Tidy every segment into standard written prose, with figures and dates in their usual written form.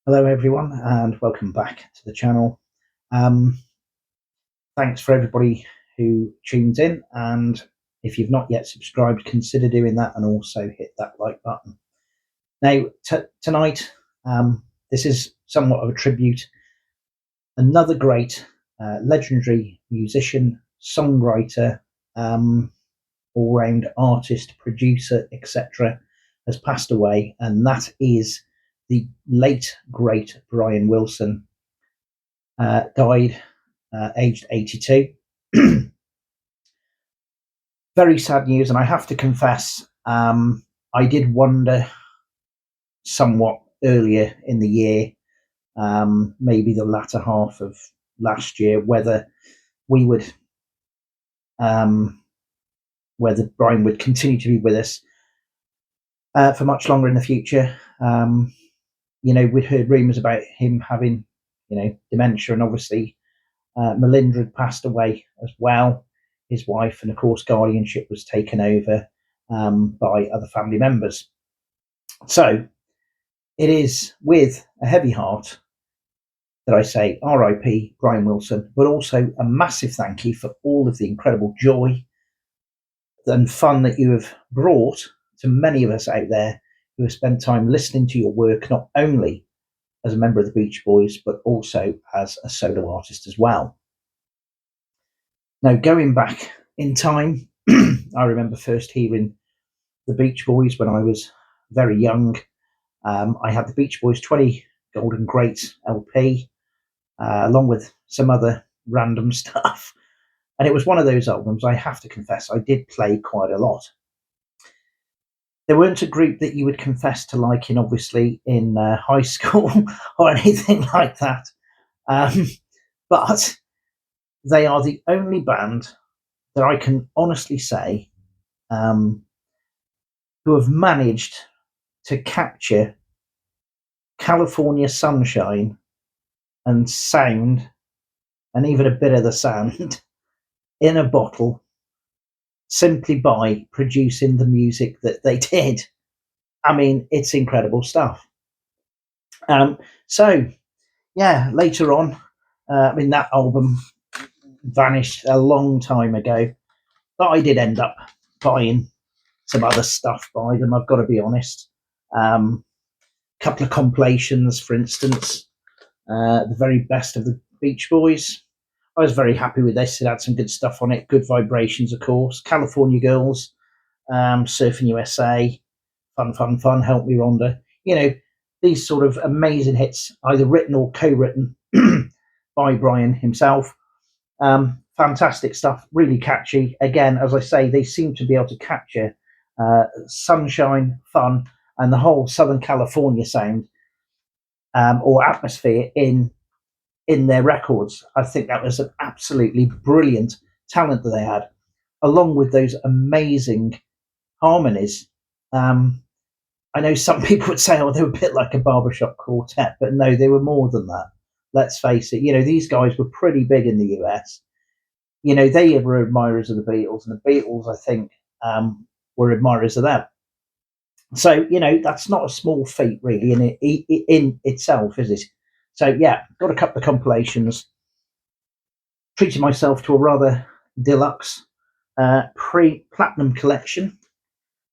Hello, everyone, and welcome back to the channel. Um, Thanks for everybody who tunes in, and if you've not yet subscribed, consider doing that and also hit that like button. Now, tonight, this is somewhat of a tribute. Another great, legendary musician, songwriter, all-round artist, producer, etc., has passed away, and that is the late great Brian Wilson. Died aged 82. Very sad news, and I have to confess, I did wonder somewhat earlier in the year, maybe the latter half of last year, whether we would, whether Brian would continue to be with us for much longer in the future. We'd heard rumours about him having, dementia, and obviously Melinda had passed away as well, his wife, and of course guardianship was taken over by other family members. So it is with a heavy heart that I say RIP Brian Wilson, but also a massive thank you for all of the incredible joy and fun that you have brought to many of us out there who have spent time listening to your work, not only as a member of the Beach Boys, but also as a solo artist as well. Now, going back in time, I remember first hearing the Beach Boys when I was very young. I had the Beach Boys 20 Golden Greats LP, along with some other random stuff. And it was one of those albums, I have to confess, I did play quite a lot. They weren't a group that you would confess to liking, obviously, in high school or anything like that. But they are the only band that I can honestly say who have managed to capture California sunshine and sound, and even a bit of the sound, in a bottle, simply by producing the music that they did. I mean, it's incredible stuff. So, yeah, later on, that album vanished a long time ago, but I did end up buying some other stuff by them, I've got to be honest. Couple of compilations, for instance, the very best of the Beach Boys. I was very happy with this. It had some good stuff on it. Good Vibrations, of course. California Girls, Surfing USA, Fun, Help Me Rhonda. These sort of amazing hits, either written or co-written by Brian himself. Fantastic stuff, really catchy. Again, as I say, they seem to be able to capture sunshine, fun, and the whole Southern California sound or atmosphere in their records. I think that was an absolutely brilliant talent that they had, along with those amazing harmonies. I know some people would say, oh, they were a bit like a barbershop quartet, but no, they were more than that. Let's face it, these guys were pretty big in the US. They were admirers of the Beatles, and the Beatles, I think, were admirers of them. So, that's not a small feat, really, in itself, is it? So, yeah, got a couple of compilations. Treated myself to a rather deluxe pre-platinum collection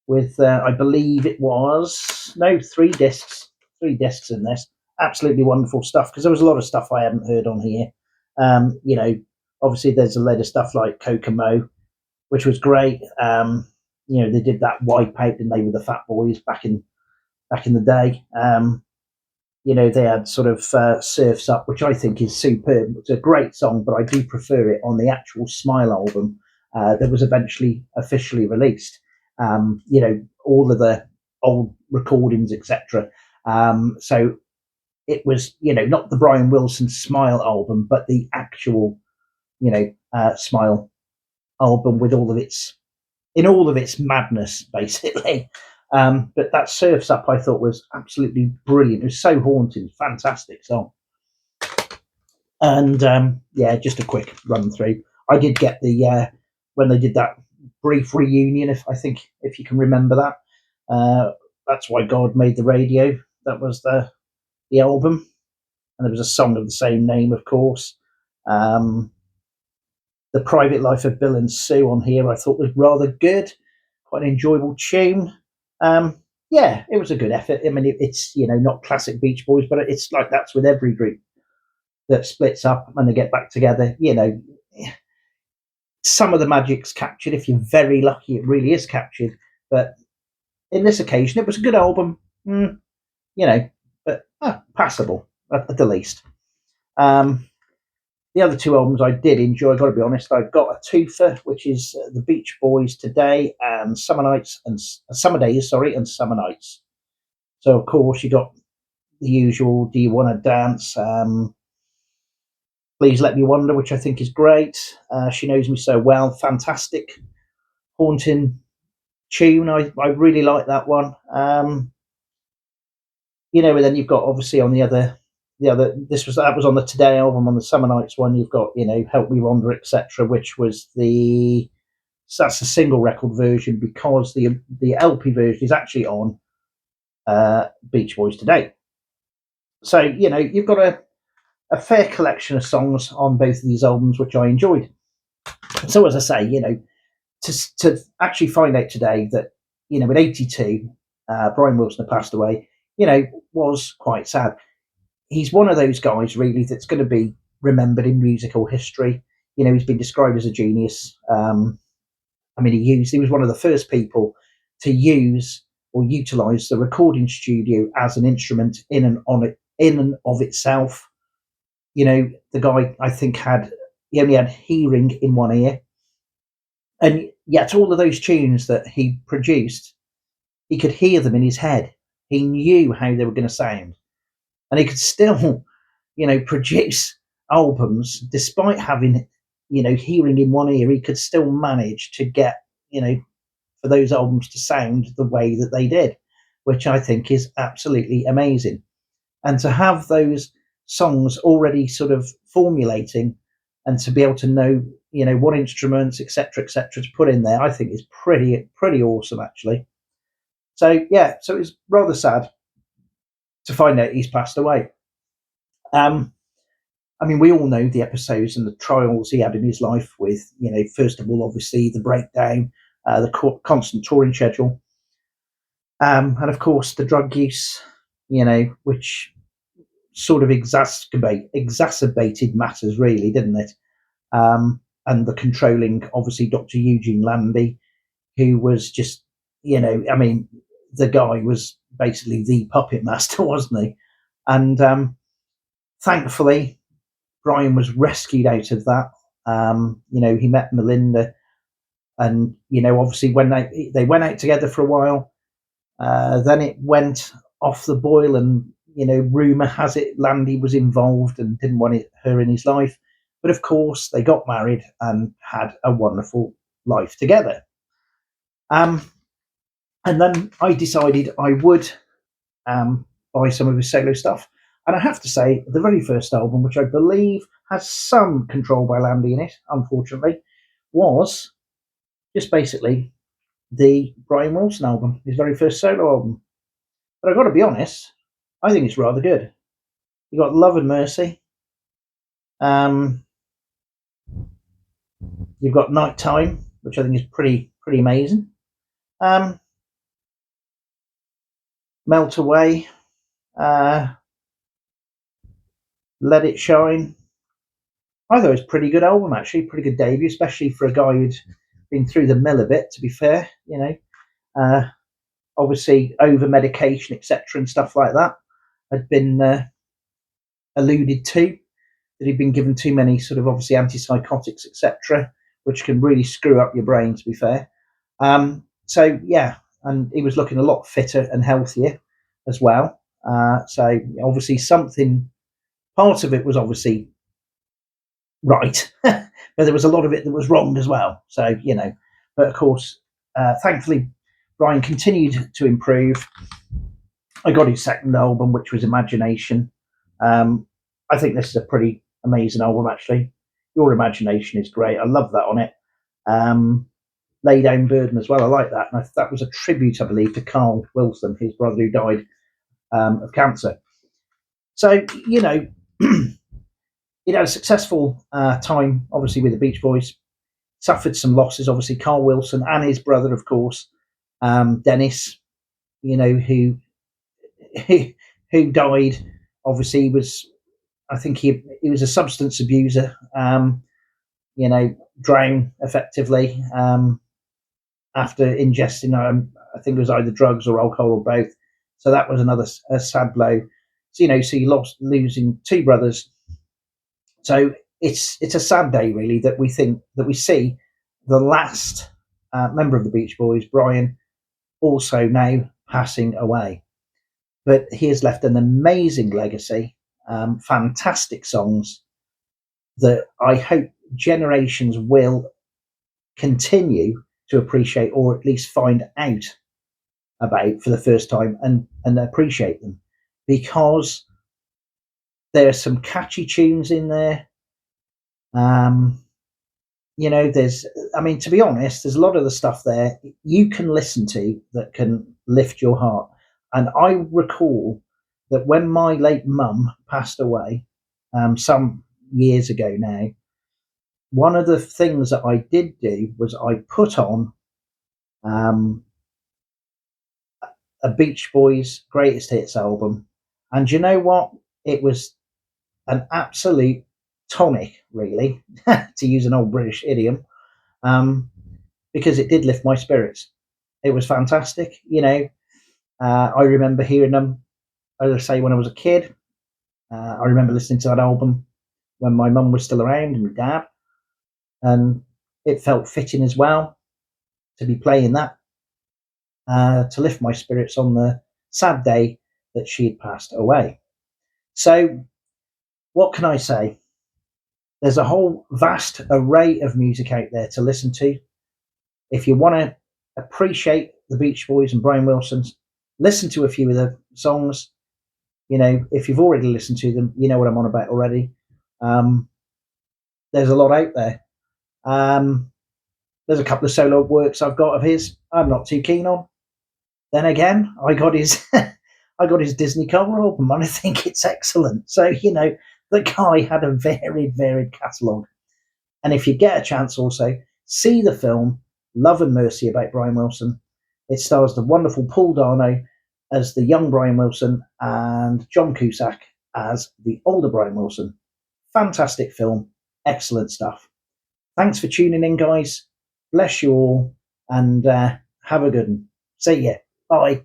with, I believe it was, no, 3 discs. 3 discs in this. Absolutely wonderful stuff, because there was a lot of stuff I hadn't heard on here. Obviously, there's a load of stuff like Kokomo, which was great. They did that Wipeout, didn't they, with the Fat Boys back in the day. They had sort of Surf's Up, which I think is superb. It's a great song, but I do prefer it on the actual Smile album that was eventually officially released. All of the old recordings, etc. So it was, not the Brian Wilson Smile album, but the actual, Smile album with all of its madness, basically. But that Surf's Up, I thought, was absolutely brilliant. It was so haunting, fantastic song. And just a quick run through. I did get the when they did that brief reunion, if you can remember that. That's Why God Made the Radio. That was the the album, and there was a song of the same name, of course. Um, the Private Life of Bill and Sue on here I thought was rather good, quite an enjoyable tune. Um, yeah, it was a good effort. I mean, it's not classic Beach Boys, but it's like that's with every group that splits up and they get back together. Some of the magic's captured. If you're very lucky, it really is captured. But in this occasion, it was a good album. Mm, you know, but passable at the least. Um, the other two albums I did enjoy. Got to be honest, I've got a twofer, which is the Beach Boys Today and Summer Nights and Summer Days, sorry, and Summer Nights. So of course you got the usual. Do you want to dance? Please Let Me Wonder, which I think is great. She Knows Me So Well, fantastic, haunting tune. I really like that one. And then you've got obviously on the other that was on the Today album. On the Summer Nights one, you've got Help Me Wander, etc., which was that's the single record version, because the LP version is actually on Beach Boys Today. So you've got a fair collection of songs on both of these albums, which I enjoyed. So as I say, to actually find out today that in '82 Brian Wilson had passed away, was quite sad. He's one of those guys really that's going to be remembered in musical history. He's been described as a genius. He was one of the first people to use or utilize the recording studio as an instrument in and of itself. The guy, I think, he only had hearing in one ear, and yet all of those tunes that he produced, he could hear them in his head. He knew how they were going to sound, and he could still, produce albums despite having, hearing in one ear. He could still manage to get, for those albums to sound the way that they did, which I think is absolutely amazing. And to have those songs already sort of formulating, and to be able to know, what instruments, etc., to put in there, I think is pretty awesome, actually. So yeah, so it's rather sad to find out he's passed away. We all know the episodes and the trials he had in his life with, first of all, obviously the breakdown, the constant touring schedule, and of course the drug use, which sort of exacerbated matters, really, didn't it? And the controlling, obviously, Dr. Eugene Landy, who was just, the guy was basically the puppet master, wasn't he? And thankfully, Brian was rescued out of that. He met Melinda, and obviously when they went out together for a while, then it went off the boil, and rumor has it Landy was involved and didn't want her in his life. But of course, they got married and had a wonderful life together. And then I decided I would buy some of his solo stuff. And I have to say, the very first album, which I believe has some Control by Landy in it, unfortunately, was just basically the Brian Wilson album, his very first solo album. But I've got to be honest, I think it's rather good. You got Love and Mercy. You've got Nighttime, which I think is pretty amazing. Melt Away. Let It Shine. I thought it was a pretty good album, actually, pretty good debut, especially for a guy who'd been through the mill a bit, to be fair, obviously over medication, etc., and stuff like that had been alluded to, that he'd been given too many sort of obviously antipsychotics, etc., which can really screw up your brain, to be fair. So yeah, and he was looking a lot fitter and healthier as well. So obviously part of it was obviously right, but there was a lot of it that was wrong as well. So but of course, thankfully, Brian continued to improve. I got his second album, which was Imagination. I think this is a pretty amazing album, actually. Your Imagination is great. I love that on it. Lay Down Burden as well. I like that. And that was a tribute, I believe, to Carl Wilson, his brother who died of cancer. So, it had a successful time, obviously, with the Beach Boys. Suffered some losses, obviously, Carl Wilson and his brother, of course, Dennis, who who died. Obviously, was I think he was a substance abuser. Drowned effectively after ingesting. I think it was either drugs or alcohol or both. So that was another a sad blow. So you losing two brothers. So it's a sad day, really, that we see the last member of the Beach Boys, Brian, also now passing away. But he has left an amazing legacy, fantastic songs that I hope generations will continue to appreciate, or at least find out about for the first time, and appreciate them, because there are some catchy tunes in there. Um, there's, I mean, to be honest, there's a lot of the stuff there you can listen to that can lift your heart. And I recall that when my late mum passed away, some years ago now, one of the things that I did do was I put on um, a Beach Boys greatest hits album. And you know what? It was an absolute tonic, really, to use an old British idiom, because it did lift my spirits. It was fantastic. I remember hearing them, as I say, when I was a kid. I remember listening to that album when my mum was still around and my dad, and it felt fitting as well to be playing that to lift my spirits on the sad day that she had passed away. So, what can I say? There's a whole vast array of music out there to listen to. If you want to appreciate the Beach Boys and Brian Wilson's, listen to a few of the songs. If you've already listened to them, you know what I'm on about already. There's a lot out there. There's a couple of solo works I've got of his I'm not too keen on. Then again, I got his I got his Disney cover album, and I think it's excellent. So the guy had a varied catalogue. And if you get a chance, also see the film Love and Mercy about Brian Wilson. It stars the wonderful Paul Dano as the young Brian Wilson and John Cusack as the older Brian Wilson. Fantastic film, excellent stuff. Thanks for tuning in, guys. Bless you all, and have a good one. See ya. Bye.